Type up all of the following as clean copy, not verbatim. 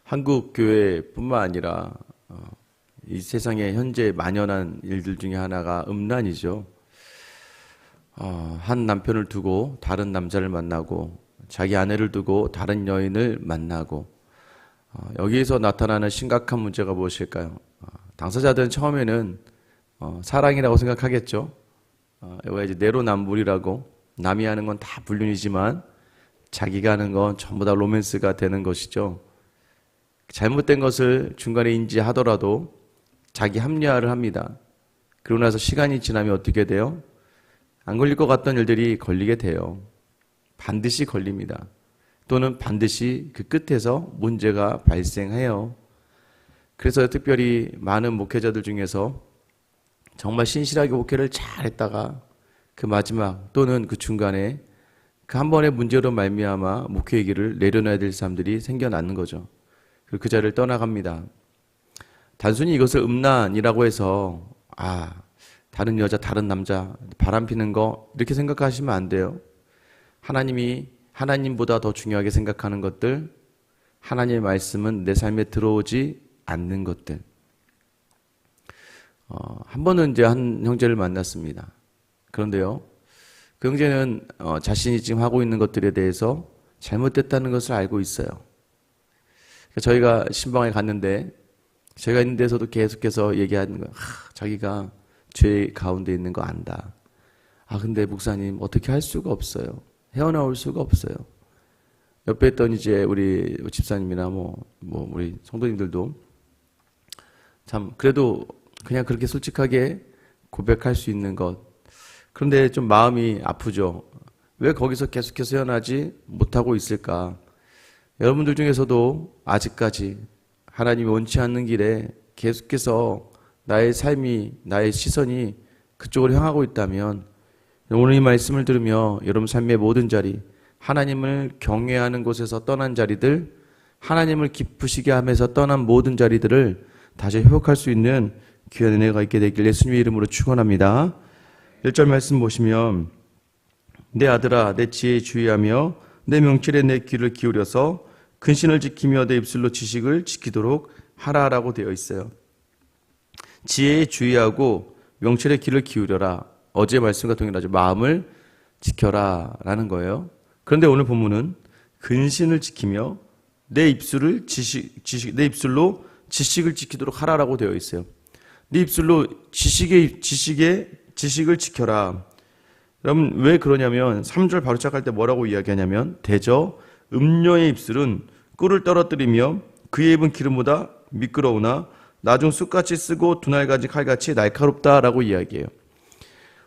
한국 교회뿐만 아니라 이 세상에 현재 만연한 일들 중에 하나가 음란이죠. 한 남편을 두고 다른 남자를 만나고 자기 아내를 두고 다른 여인을 만나고 여기에서 나타나는 심각한 문제가 무엇일까요? 당사자들은 처음에는 사랑이라고 생각하겠죠. 이거 이제 내로남불이라고 남이 하는 건 다 불륜이지만 자기가 하는 건 전부 다 로맨스가 되는 것이죠. 잘못된 것을 중간에 인지하더라도 자기 합리화를 합니다. 그러고 나서 시간이 지나면 어떻게 돼요? 안 걸릴 것 같던 일들이 걸리게 돼요. 반드시 걸립니다. 또는 반드시 그 끝에서 문제가 발생해요. 그래서 특별히 많은 목회자들 중에서 정말 신실하게 목회를 잘했다가 그 마지막 또는 그 중간에 그 한 번의 문제로 말미암아 목회의 길을 내려놔야 될 사람들이 생겨나는 거죠. 그리고 그 자리를 떠나갑니다. 단순히 이것을 음란이라고 해서 다른 여자, 다른 남자 바람피는 거 이렇게 생각하시면 안 돼요. 하나님이 하나님보다 더 중요하게 생각하는 것들, 하나님의 말씀은 내 삶에 들어오지 않는 것들. 한 번은 이제 한 형제를 만났습니다. 그런데요, 그 형제는 자신이 지금 하고 있는 것들에 대해서 잘못됐다는 것을 알고 있어요. 저희가 신방에 갔는데 제가 있는 데서도 계속해서 얘기하는 거예요. 자기가 죄 가운데 있는 거 안다. 근데 목사님 어떻게 할 수가 없어요. 헤어나올 수가 없어요. 옆에 있던 이제 우리 집사님이나 우리 성도님들도 참 그래도 그냥 그렇게 솔직하게 고백할 수 있는 것. 그런데 좀 마음이 아프죠. 왜 거기서 계속해서 헤어나지 못하고 있을까? 여러분들 중에서도 아직까지 하나님이 원치 않는 길에 계속해서 나의 삶이, 나의 시선이 그쪽으로 향하고 있다면 오늘 이 말씀을 들으며 여러분 삶의 모든 자리, 하나님을 경외하는 곳에서 떠난 자리들, 하나님을 기쁘시게 하면서 떠난 모든 자리들을 다시 회복할 수 있는 귀한 은혜가 있게 되길 예수님의 이름으로 축원합니다. 1절 말씀 보시면 내 아들아 내 지혜에 주의하며 내 명철에 내 귀를 기울여서 근신을 지키며 내 입술로 지식을 지키도록 하라라고 되어 있어요. 지혜에 주의하고 명철에 귀를 기울여라. 어제 말씀과 동일하죠. 마음을 지켜라 라는 거예요. 그런데 오늘 본문은 근신을 지키며 내 입술로 지식을 지키도록 하라라고 되어 있어요. 네 입술로 지식을 지켜라. 그럼 왜 그러냐면 3절 바로 시작할 때 뭐라고 이야기하냐면 대저 음녀의 입술은 꿀을 떨어뜨리며 그의 입은 기름보다 미끄러우나 나중 쑥같이 쓰고 두날가지 칼같이 날카롭다라고 이야기해요.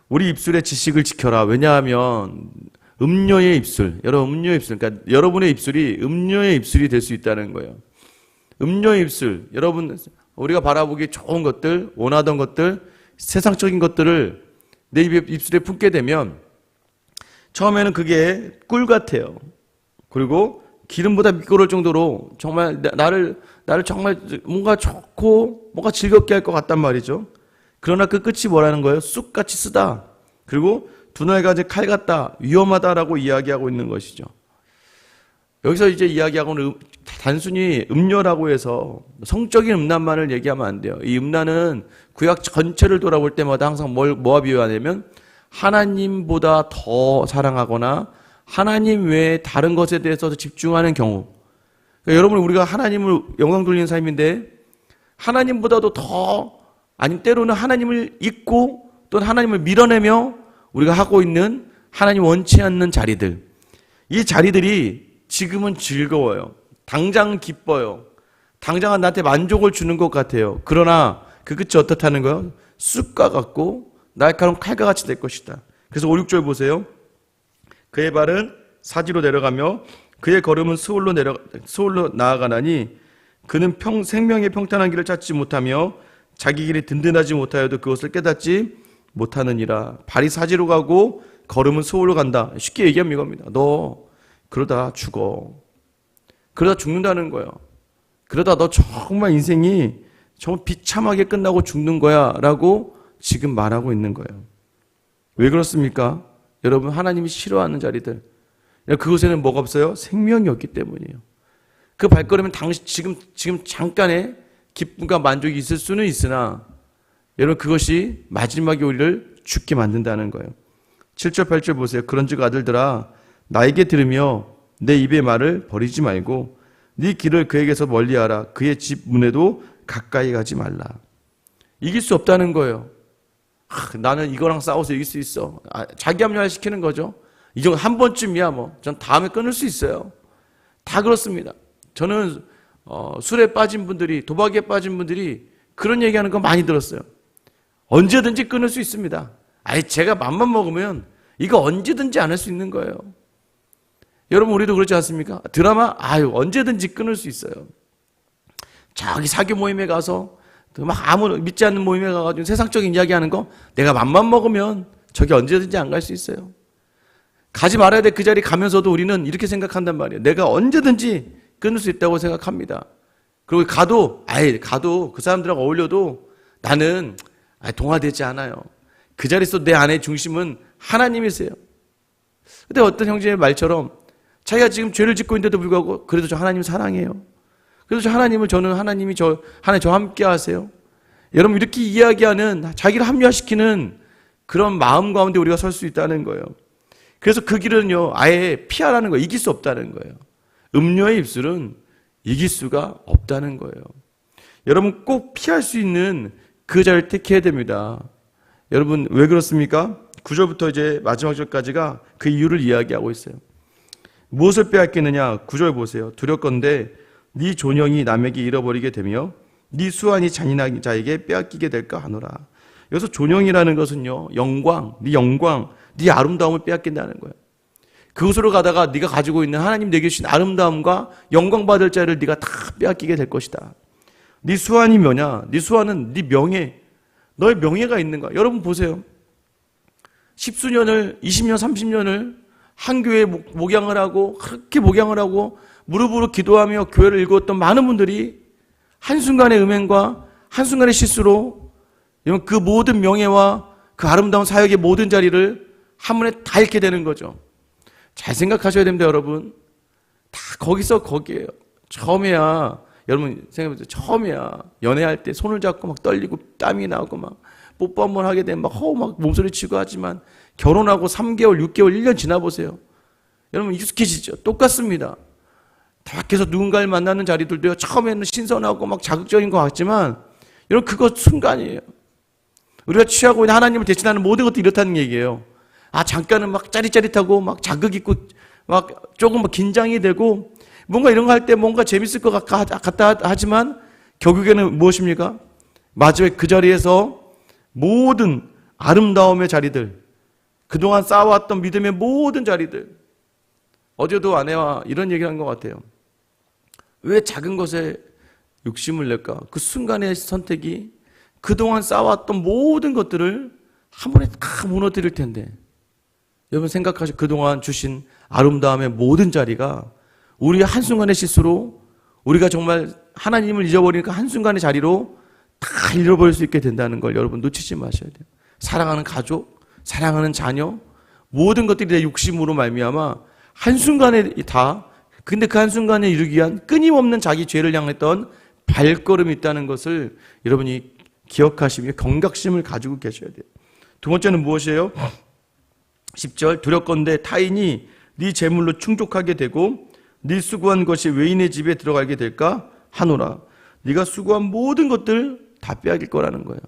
우리 입술의 지식을 지켜라. 왜냐하면 음녀의 입술, 음녀의 입술, 그러니까 여러분의 입술이 음녀의 입술이 될 수 있다는 거예요. 음녀의 입술, 여러분 우리가 바라보기 좋은 것들, 원하던 것들, 세상적인 것들을 내 입술에 품게 되면 처음에는 그게 꿀 같아요. 그리고 기름보다 미끄러울 정도로 정말 나를 정말 뭔가 좋고 뭔가 즐겁게 할 것 같단 말이죠. 그러나 그 끝이 뭐라는 거예요? 쑥같이 쓰다. 그리고 두날가지 칼 같다. 위험하다라고 이야기하고 있는 것이죠. 여기서 이제 이야기하고는 단순히 음녀라고 해서 성적인 음란만을 얘기하면 안 돼요. 이 음란은 구약 전체를 돌아볼 때마다 항상 뭐와 비유하냐면 하나님보다 더 사랑하거나 하나님 외에 다른 것에 대해서 집중하는 경우. 그러니까 여러분 우리가 하나님을 영광 돌리는 삶인데 하나님보다도 더 아니면 때로는 하나님을 잊고 또는 하나님을 밀어내며 우리가 하고 있는 하나님 원치 않는 자리들. 이 자리들이 지금은 즐거워요. 당장 기뻐요. 당장은 나한테 만족을 주는 것 같아요. 그러나 그 끝이 어떻다는 거예요? 쑥과 같고 날카로운 칼과 같이 될 것이다. 그래서 5, 6절 보세요. 그의 발은 사지로 내려가며 그의 걸음은 수월로 나아가나니 그는 생명의 평탄한 길을 찾지 못하며 자기 길이 든든하지 못하여도 그것을 깨닫지 못하느니라. 발이 사지로 가고 걸음은 수월로 간다. 쉽게 얘기하면 이겁니다. 너 그러다 죽어. 그러다 죽는다는 거예요. 그러다 너 정말 인생이 정말 비참하게 끝나고 죽는 거야 라고 지금 말하고 있는 거예요. 왜 그렇습니까? 여러분 하나님이 싫어하는 자리들, 그곳에는 뭐가 없어요? 생명이 없기 때문이에요. 그 발걸음은 지금 잠깐의 기쁨과 만족이 있을 수는 있으나 여러분 그것이 마지막에 우리를 죽게 만든다는 거예요. 7절 8절 보세요. 그런즉 아들들아 나에게 들으며 내 입의 말을 버리지 말고 네 길을 그에게서 멀리하라. 그의 집 문에도 가까이 가지 말라. 이길 수 없다는 거예요. 나는 이거랑 싸워서 이길 수 있어. 자기 합리화시키는 거죠. 이 정도 한 번쯤이야 뭐. 전 다음에 끊을 수 있어요. 다 그렇습니다. 저는 술에 빠진 분들이, 도박에 빠진 분들이 그런 얘기하는 거 많이 들었어요. 언제든지 끊을 수 있습니다. 제가 맘만 먹으면 이거 언제든지 안 할 수 있는 거예요. 여러분 우리도 그렇지 않습니까? 드라마 언제든지 끊을 수 있어요. 저기 사교 모임에 가서 막 아무 믿지 않는 모임에 가가지고 세상적인 이야기하는 거 내가 맘만 먹으면 저기 언제든지 안 갈 수 있어요. 가지 말아야 돼. 그 자리 가면서도 우리는 이렇게 생각한단 말이에요. 내가 언제든지 끊을 수 있다고 생각합니다. 그리고 가도 그 사람들하고 어울려도 나는 동화되지 않아요. 그 자리에서 내 안의 중심은 하나님이세요. 근데 어떤 형제의 말처럼 자기가 지금 죄를 짓고 있는데도 불구하고 그래도 저 하나님 사랑해요. 그래서 하나님이 저와 함께 하세요. 여러분 이렇게 이야기하는 자기를 합리화시키는 그런 마음 가운데 우리가 설 수 있다는 거예요. 그래서 그 길은요 아예 피하라는 거예요. 이길 수 없다는 거예요. 음료의 입술은 이길 수가 없다는 거예요. 여러분 꼭 피할 수 있는 그 자리를 택해야 됩니다. 여러분 왜 그렇습니까? 9절부터 이제 마지막 절까지가 그 이유를 이야기하고 있어요. 무엇을 빼앗기느냐? 9절 보세요. 두렵건대 네 존영이 남에게 잃어버리게 되며 네 수완이 잔인한 자에게 빼앗기게 될까 하노라. 여기서 존영이라는 것은요 영광, 네 아름다움을 빼앗긴다는 거예요. 그곳으로 가다가 네가 가지고 있는 하나님 내게 주신 아름다움과 영광 받을 자를 네가 다 빼앗기게 될 것이다. 네 수완이 뭐냐? 네 수완은 네 명예, 너의 명예가 있는 거야. 여러분 보세요. 10수년을 20년 30년을 한 교회에 목양을 하고 그렇게 목양을 하고 무릎으로 기도하며 교회를 읽었던 많은 분들이 한순간의 음행과 한순간의 실수로 그 모든 명예와 그 아름다운 사역의 모든 자리를 한 번에 다 잃게 되는 거죠. 잘 생각하셔야 됩니다. 여러분 다 거기에요. 처음에야 여러분 생각해보세요. 처음에야 연애할 때 손을 잡고 막 떨리고 땀이 나고 막 뽀뽀 한번 하게 되면 막 몸소리 치고 하지만 결혼하고 3개월, 6개월, 1년 지나보세요. 여러분 익숙해지죠. 똑같습니다. 밖에서 누군가를 만나는 자리들도요. 처음에는 신선하고 막 자극적인 것 같지만 여러분 그거 순간이에요. 우리가 취하고 있는 하나님을 대신하는 모든 것도 이렇다는 얘기예요. 잠깐은 막 짜릿짜릿하고 막 자극 있고 막 조금 막 긴장이 되고 뭔가 이런 거 할 때 뭔가 재밌을 것 같다 하지만 결국에는 무엇입니까? 마지막에 그 자리에서 모든 아름다움의 자리들, 그동안 쌓아왔던 믿음의 모든 자리들, 어제도 아내와 이런 얘기를 한 것 같아요. 왜 작은 것에 욕심을 낼까? 그 순간의 선택이 그동안 쌓아왔던 모든 것들을 한 번에 다 무너뜨릴 텐데 여러분 생각하시고 그동안 주신 아름다움의 모든 자리가 우리 한순간의 실수로 우리가 정말 하나님을 잊어버리니까 한순간의 자리로 다 잃어버릴 수 있게 된다는 걸 여러분 놓치지 마셔야 돼요. 사랑하는 가족, 사랑하는 자녀, 모든 것들이 내 욕심으로 말미암아 한순간에 근데 그 한순간에 이루기 위한 끊임없는 자기 죄를 향했던 발걸음이 있다는 것을 여러분이 기억하시며 경각심을 가지고 계셔야 돼요. 두 번째는 무엇이에요? 10절 두렵건대 타인이 네 재물로 충족하게 되고 네 수고한 것이 외인의 집에 들어가게 될까 하노라. 네가 수고한 모든 것들 다 빼앗길 거라는 거예요.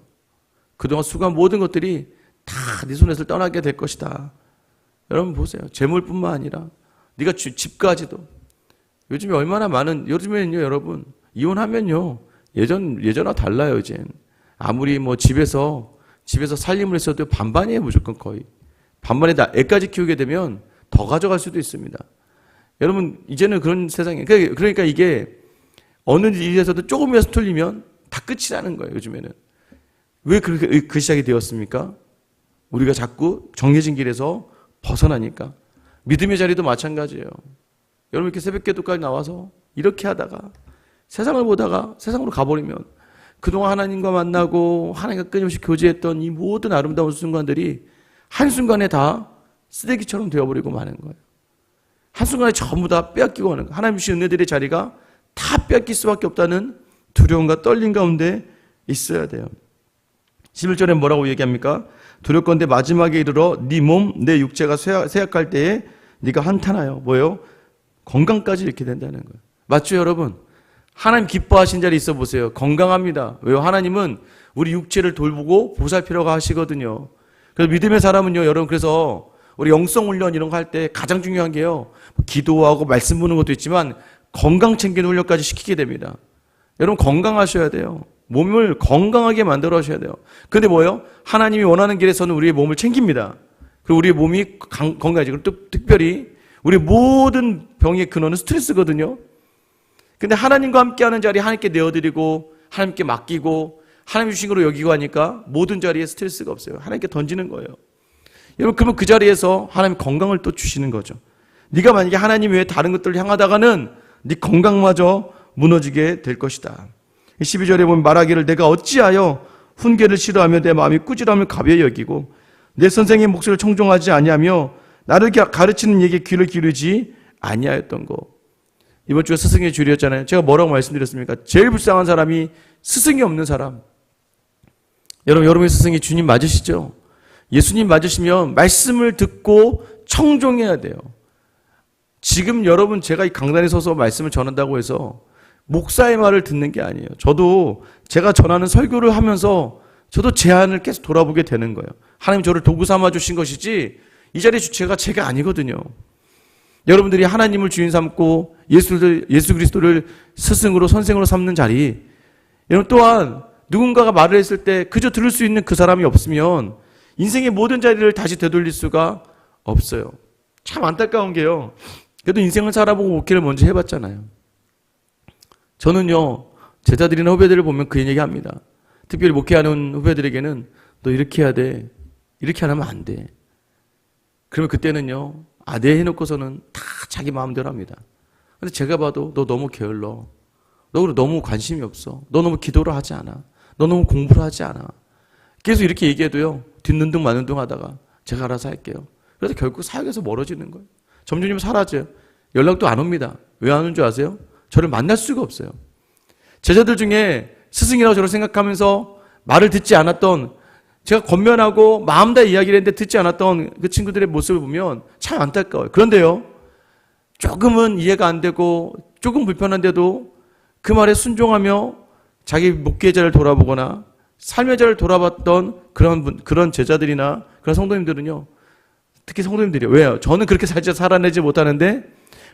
그동안 수고한 모든 것들이 다 네 손에서 떠나게 될 것이다. 여러분 보세요. 재물뿐만 아니라 네가 집까지도. 요즘에 얼마나 많은, 요즘에는요 여러분 이혼하면요 예전과 달라요. 이젠 아무리 뭐 집에서 살림을 했어도 반반이에요. 무조건 거의 반반에다 애까지 키우게 되면 더 가져갈 수도 있습니다. 여러분 이제는 그런 세상이에요. 그러니까 이게 어느 일에서도 조금이라도 틀리면 다 끝이라는 거예요. 요즘에는 왜 그렇게 그 시작이 되었습니까? 우리가 자꾸 정해진 길에서 벗어나니까. 믿음의 자리도 마찬가지예요. 여러분 이렇게 새벽 기도까지 나와서 이렇게 하다가 세상을 보다가 세상으로 가버리면 그동안 하나님과 만나고 하나님과 끊임없이 교제했던 이 모든 아름다운 순간들이 한순간에 다 쓰레기처럼 되어버리고 마는 거예요. 한순간에 전부 다 빼앗기고 하는 거예요. 하나님 주신 은혜들의 자리가 다 뺏길 수밖에 없다는 두려움과 떨림 가운데 있어야 돼요. 11절에 뭐라고 얘기합니까? 두렵건대 마지막에 이르러 네 몸, 내 육체가 쇠약할 때에 네가 한탄하여 뭐예요? 건강까지 이렇게 된다는 거예요. 맞죠, 여러분? 하나님 기뻐하신 자리 있어 보세요. 건강합니다. 왜요? 하나님은 우리 육체를 돌보고 보살피려고 하시거든요. 그래서 믿음의 사람은요, 여러분, 그래서 우리 영성 훈련 이런 거 할 때 가장 중요한 게요, 기도하고 말씀 보는 것도 있지만 건강 챙기는 훈련까지 시키게 됩니다. 여러분, 건강하셔야 돼요. 몸을 건강하게 만들어 하셔야 돼요. 근데 뭐예요? 하나님이 원하는 길에서는 우리의 몸을 챙깁니다. 그리고 우리의 몸이 건강해지고, 그리고 또 특별히 우리 모든 병의 근원은 스트레스거든요. 근데 하나님과 함께하는 자리에 하나님께 내어드리고 하나님께 맡기고 하나님 주신 거로 여기고 하니까 모든 자리에 스트레스가 없어요. 하나님께 던지는 거예요. 여러분, 그러면 그 자리에서 하나님 건강을 또 주시는 거죠. 네가 만약에 하나님 외에 다른 것들을 향하다가는 네 건강마저 무너지게 될 것이다. 12절에 보면 말하기를 내가 어찌하여 훈계를 싫어하며 내 마음이 꾸지람을 가벼이 여기고 내 선생의 목소리를 청종하지 아니하며 나를 가르치는 얘기에 귀를 기울이지 아니하였던 거. 이번 주에 스승의 주일이었잖아요. 제가 뭐라고 말씀드렸습니까? 제일 불쌍한 사람이 스승이 없는 사람. 여러분의 스승이 주님 맞으시죠? 예수님 맞으시면 말씀을 듣고 청종해야 돼요. 지금 여러분, 제가 이 강단에 서서 말씀을 전한다고 해서 목사의 말을 듣는 게 아니에요. 저도 제가 전하는 설교를 하면서 저도 제 안을 계속 돌아보게 되는 거예요. 하나님 저를 도구 삼아 주신 것이지 이 자리의 주체가 제가 아니거든요. 여러분들이 하나님을 주인 삼고 예수 그리스도를 스승으로 선생으로 삼는 자리, 여러분 또한 누군가가 말을 했을 때 그저 들을 수 있는 그 사람이 없으면 인생의 모든 자리를 다시 되돌릴 수가 없어요. 참 안타까운 게요, 그래도 인생을 살아보고 목회를 먼저 해봤잖아요. 저는요, 제자들이나 후배들을 보면 그 얘기합니다. 특별히 목회하는 후배들에게는 너 이렇게 해야 돼, 이렇게 안 하면 안 돼. 그러면 그때는요, 네 해놓고서는 다 자기 마음대로 합니다. 근데 제가 봐도 너 너무 게을러, 너 너무 관심이 없어, 너 너무 기도를 하지 않아, 너 너무 공부를 하지 않아, 계속 이렇게 얘기해도요, 듣는 둥 마는 둥 하다가 제가 알아서 할게요. 그래서 결국 사역에서 멀어지는 거예요. 점점 사라져요. 연락도 안 옵니다. 왜 안 오는 줄 아세요? 저를 만날 수가 없어요. 제자들 중에 스승이라고 저를 생각하면서 말을 듣지 않았던, 제가 권면하고 마음 다 이야기를 했는데 듣지 않았던 그 친구들의 모습을 보면 참 안타까워요. 그런데요, 조금은 이해가 안 되고 조금 불편한데도 그 말에 순종하며 자기 목회의 자를 돌아보거나 삶의 자를 돌아봤던 그런 제자들이나 그런 성도님들은요, 특히 성도님들이요. 왜요? 저는 그렇게 살아내지 못하는데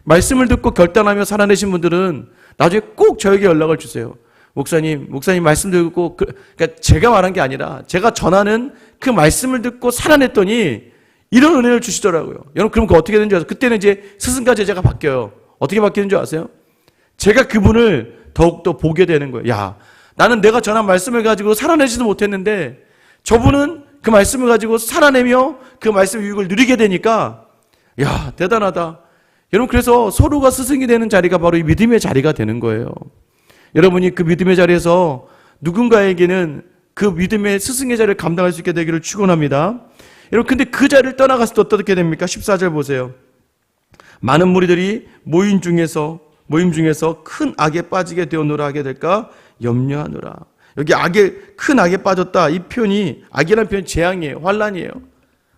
말씀을 듣고 결단하며 살아내신 분들은 나중에 꼭 저에게 연락을 주세요. 목사님 말씀 듣고, 그러니까 제가 말한 게 아니라 제가 전하는 그 말씀을 듣고 살아냈더니 이런 은혜를 주시더라고요. 여러분, 그럼 어떻게 되는 줄 아세요? 그때는 이제 스승과 제자가 바뀌어요. 어떻게 바뀌는 줄 아세요? 제가 그분을 더욱더 보게 되는 거예요. 야, 나는 내가 전한 말씀을 가지고 살아내지도 못했는데 저분은 그 말씀을 가지고 살아내며 그 말씀의 유익을 누리게 되니까, 야, 대단하다. 여러분, 그래서 서로가 스승이 되는 자리가 바로 이 믿음의 자리가 되는 거예요. 여러분이 그 믿음의 자리에서 누군가에게는 그 믿음의 스승의 자리를 감당할 수 있게 되기를 축원합니다. 여러분, 근데 그 자리를 떠나갔을 때 어떻게 됩니까? 14절 보세요. 많은 무리들이 모임 중에서 큰 악에 빠지게 되었노라 하게 될까 염려하노라. 여기 큰 악에 빠졌다, 이 표현이, 악이라는 표현이 재앙이에요. 환란이에요.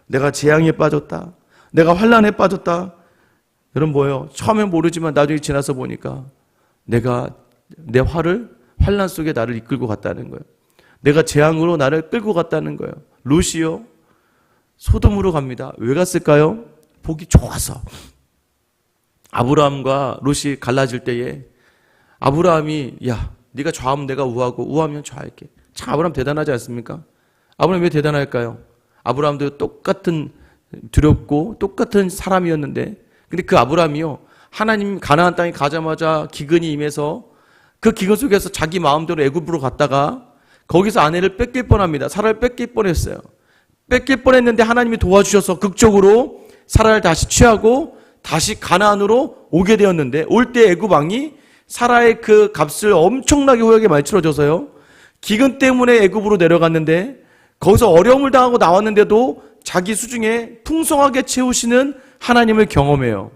내가 재앙에 빠졌다, 내가 환란에 빠졌다. 여러분, 뭐예요? 처음엔 모르지만 나중에 지나서 보니까 내가 내 환란 속에 나를 이끌고 갔다는 거예요. 내가 재앙으로 나를 끌고 갔다는 거예요. 롯이요, 소돔으로 갑니다. 왜 갔을까요? 보기 좋아서. 아브라함과 롯이 갈라질 때에 아브라함이, 야, 네가 좌하면 내가 우하고 우하면 좌할게. 참 아브라함 대단하지 않습니까? 아브라함 왜 대단할까요? 아브라함도 똑같은, 두렵고 똑같은 사람이었는데, 근데 그 아브라함이요, 하나님 가나안 땅에 가자마자 기근이 임해서 그 기근 속에서 자기 마음대로 애굽으로 갔다가 거기서 아내를 뺏길 뻔합니다. 사라를 뺏길 뻔했어요. 뺏길 뻔했는데 하나님이 도와주셔서 극적으로 사라를 다시 취하고 다시 가나안으로 오게 되었는데, 올 때 애굽 왕이 사라의 그 값을 엄청나게 후하게 많이 치러줘서요, 기근 때문에 애굽으로 내려갔는데 거기서 어려움을 당하고 나왔는데도 자기 수중에 풍성하게 채우시는 하나님을 경험해요.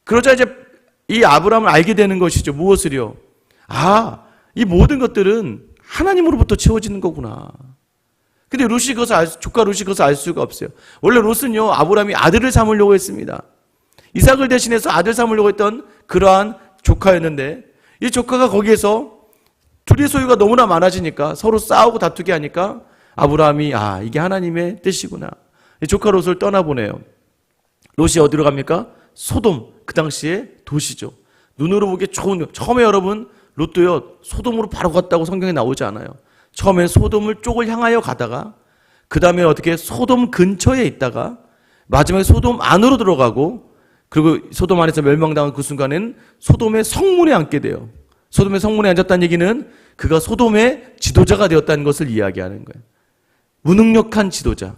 그러자 이제 이 아브라함을 알게 되는 것이죠. 무엇을요? 이 모든 것들은 하나님으로부터 채워지는 거구나. 근데 조카 롯이 그것을 알 수가 없어요. 원래 롯은요, 아브라함이 아들을 삼으려고 했습니다. 이삭을 대신해서 아들 삼으려고 했던 그러한 조카였는데, 이 조카가 거기에서 둘의 소유가 너무나 많아지니까 서로 싸우고 다투게 하니까 아브라함이 이게 하나님의 뜻이구나. 조카 롯을 떠나보내요. 롯이 어디로 갑니까? 소돔, 그 당시에 도시죠. 눈으로 보기에 좋은, 처음에 여러분 롯도요 소돔으로 바로 갔다고 성경에 나오지 않아요. 처음에 소돔을 쪽을 향하여 가다가 그 다음에 어떻게 소돔 근처에 있다가 마지막에 소돔 안으로 들어가고, 그리고 소돔 안에서 멸망당한 그 순간에는 소돔의 성문에 앉게 돼요. 소돔의 성문에 앉았다는 얘기는 그가 소돔의 지도자가 되었다는 것을 이야기하는 거예요. 무능력한 지도자.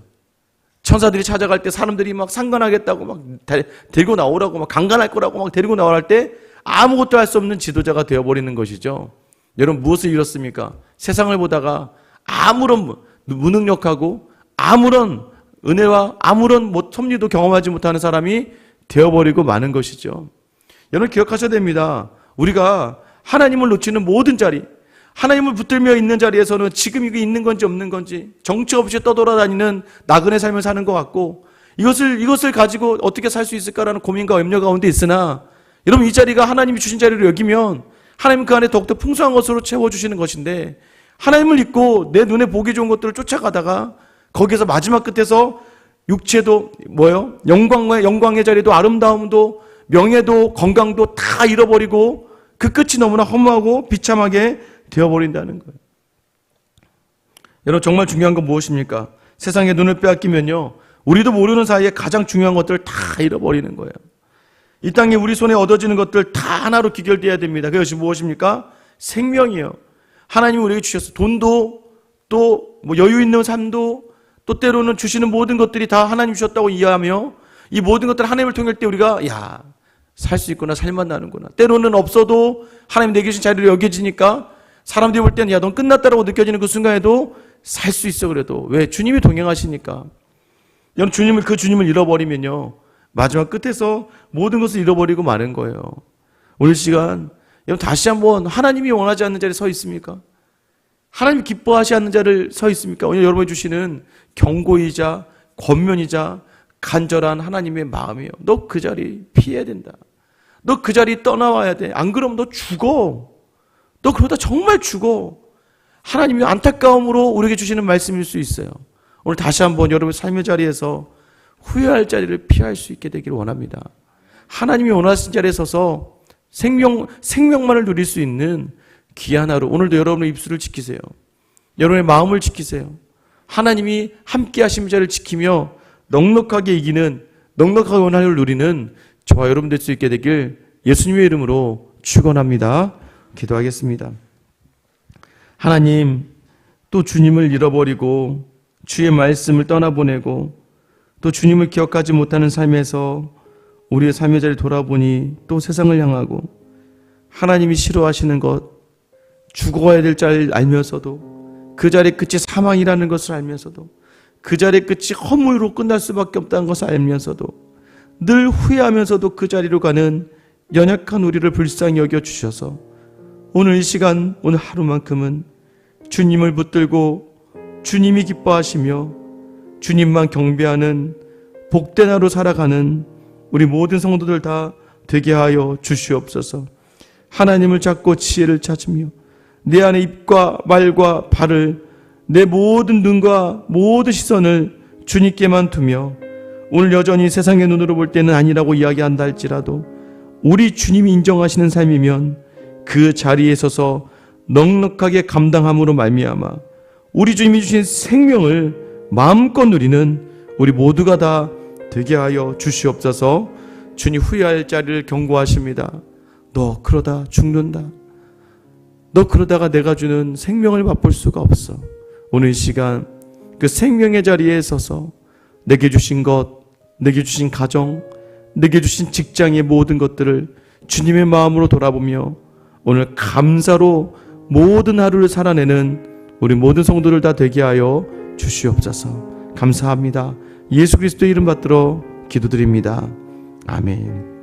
천사들이 찾아갈 때 사람들이 막 상관하겠다고 막 데리고 나오라고 막 강간할 거라고 막 데리고 나오라 할 때 아무것도 할 수 없는 지도자가 되어버리는 것이죠. 여러분 무엇을 잃었습니까? 세상을 보다가 아무런 무능력하고 아무런 은혜와 아무런 섭리도 경험하지 못하는 사람이 되어버리고 마는 것이죠. 여러분 기억하셔야 됩니다. 우리가 하나님을 놓치는 모든 자리, 하나님을 붙들며 있는 자리에서는 지금 이게 있는 건지 없는 건지 정처 없이 떠돌아다니는 나그네 삶을 사는 것 같고, 이것을 가지고 어떻게 살 수 있을까라는 고민과 염려 가운데 있으나, 여러분 이 자리가 하나님이 주신 자리로 여기면 하나님 그 안에 더욱더 풍성한 것으로 채워주시는 것인데, 하나님을 잊고 내 눈에 보기 좋은 것들을 쫓아가다가 거기에서 마지막 끝에서 육체도 영광의 자리도 아름다움도 명예도 건강도 다 잃어버리고 그 끝이 너무나 허무하고 비참하게 되어버린다는 거예요. 여러분 정말 중요한 건 무엇입니까? 세상에 눈을 빼앗기면요, 우리도 모르는 사이에 가장 중요한 것들을 다 잃어버리는 거예요. 이 땅에 우리 손에 얻어지는 것들 다 하나로 귀결되어야 됩니다. 그것이 무엇입니까? 생명이에요. 하나님이 우리에게 주셨어요. 돈도 또 여유 있는 삶도 또 때로는 주시는 모든 것들이 다 하나님 주셨다고 이해하며 이 모든 것들을 하나님을 통할 때 우리가 살 수 있구나, 살만 나는구나. 때로는 없어도 하나님 내게 주신 자리로 여겨지니까 사람들이 볼 때는 넌 끝났다라고 느껴지는 그 순간에도 살 수 있어. 그래도 왜? 주님이 동행하시니까. 여러분 그 주님을 잃어버리면요, 마지막 끝에서 모든 것을 잃어버리고 마는 거예요. 오늘 시간 여러분 다시 한번 하나님이 원하지 않는 자리에 서 있습니까? 하나님이 기뻐하지 않는 자리를 서 있습니까? 오늘 여러분이 주시는 경고이자 권면이자 간절한 하나님의 마음이에요. 너 그 자리 피해야 된다. 너 그 자리 떠나와야 돼. 안 그러면 너 죽어. 너 그러다 정말 죽어. 하나님이 안타까움으로 우리에게 주시는 말씀일 수 있어요. 오늘 다시 한번 여러분 삶의 자리에서 후회할 자리를 피할 수 있게 되기를 원합니다. 하나님이 원하신 자리에 서서 생명만을 누릴 수 있는 귀한 하루, 오늘도 여러분의 입술을 지키세요. 여러분의 마음을 지키세요. 하나님이 함께 하신 자를 지키며 넉넉하게 이기는, 넉넉하게 오는 하루를 누리는 저와 여러분 될 수 있게 되길 예수님의 이름으로 축원합니다. 기도하겠습니다. 하나님, 또 주님을 잃어버리고 주의 말씀을 떠나보내고 또 주님을 기억하지 못하는 삶에서 우리의 삶의 자리를 돌아보니 또 세상을 향하고 하나님이 싫어하시는 것, 죽어야 될 자리를 알면서도 그 자리의 끝이 사망이라는 것을 알면서도 그 자리의 끝이 허물로 끝날 수밖에 없다는 것을 알면서도 늘 후회하면서도 그 자리로 가는 연약한 우리를 불쌍히 여겨주셔서 오늘 이 시간, 오늘 하루만큼은 주님을 붙들고 주님이 기뻐하시며 주님만 경배하는 복된 하루 살아가는 우리 모든 성도들 다 되게 하여 주시옵소서. 하나님을 찾고 지혜를 찾으며 내 안에 입과 말과 발을, 내 모든 눈과 모든 시선을 주님께만 두며 오늘 여전히 세상의 눈으로 볼 때는 아니라고 이야기한다 할지라도 우리 주님이 인정하시는 삶이면 그 자리에 서서 넉넉하게 감당함으로 말미암아 우리 주님이 주신 생명을 마음껏 누리는 우리 모두가 다 되게 하여 주시옵소서. 주님 후회할 자리를 경고하십니다. 너 그러다 죽는다. 너 그러다가 내가 주는 생명을 맛볼 수가 없어. 오늘 이 시간 그 생명의 자리에 서서 내게 주신 것, 내게 주신 가정, 내게 주신 직장의 모든 것들을 주님의 마음으로 돌아보며 오늘 감사로 모든 하루를 살아내는 우리 모든 성도들 다 되게 하여 주시옵소서. 감사합니다. 예수 그리스도의 이름 받들어 기도드립니다. 아멘.